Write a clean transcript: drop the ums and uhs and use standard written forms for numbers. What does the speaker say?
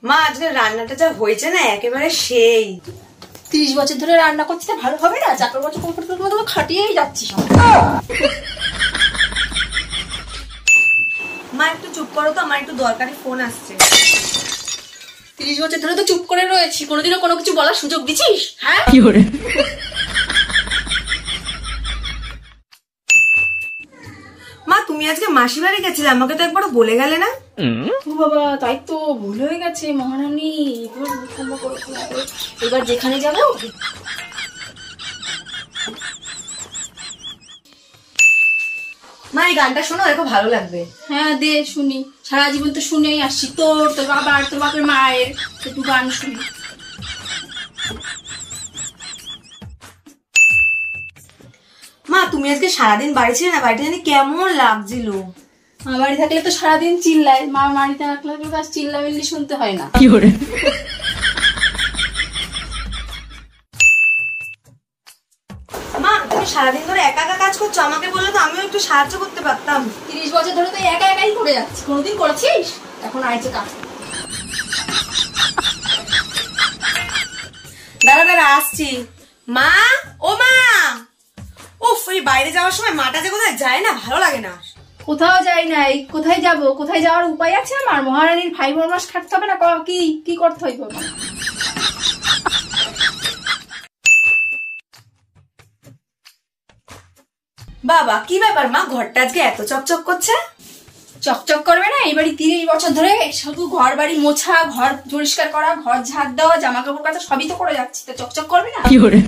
মা আজকে রান্নাটা যা হয়েছে না একেবারে সেই। 30 বছর ধরে রান্না করছি তা ভালো হবে না? 4 বছর পর খাটিয়েই যাচ্ছি। মা একটু চুপ করো তো, আমার একটু দরকারি ফোন আসছে। 30 বছর ধরে তো চুপ করে রয়েছি, কোনোদিনও কোনো কিছু বলার সুযোগ দিছিস? হ্যাঁ কি করে? মা তুমি আজকে মাসি বাড়ি গেছিলে, আমাকে তো একবার বলে গেলে না। ও বাবা, তাই তো ভুল হয়ে গেছে মহারানী। এবার যেখানে যাবো। মা এই গানটা শোনো, দেখো ভালো লাগবে। হ্যাঁ দে শুনি, সারা জীবন তো শুনেই আসছি। তোর বাবার, তোর বাপের মায়ের একটু গান শুনি। মা তুমি আজকে সারাদিন বাড়ি ছিলে না, বাড়িটা জানি কেমন লাগছিল। আমার বাড়ি থাকলে তো সারাদিন চিল্লায়, মা বাড়িতে থাকলে তো আর চিল্লামিল্লি শুনতে হয় না। কি করে? মা তুমি সারাদিন ধরে একা একা কাজ করছো, আমাকে বললে তো আমিও একটু সাহায্য করতে পারতাম। 30 বছর ধরে তো একা একাই করে যাচ্ছি, কোনোদিন করেছিস? এখন আইছে কাজ। দাঁড়া দাঁড়া আসছি। মা, ও মা, উফ এই বাইরে যাওয়ার সময় মাটা যে কোথায় যায় না, ভালো লাগে না। কোথাও যাই নাই, কোথায় যাব? কোথায় যাওয়ার উপায় আছে আমার? মহারানীর 5 মাস খাটতে হবে না? কি কি করতে হইব? বাবা কি ব্যাপার মা, ঘরটা আজকে এত চকচক করছে? চকচক করবে না? এই বাড়ি 30 বছর ধরে শুধু ঘর বাড়ি মোছা, ঘর পরিষ্কার করা, ঘর ঝাড় দেওয়া, জামা কাপড় কাচা সবই তো করে যাচ্ছি, তো চকচক করবে না? কি করে?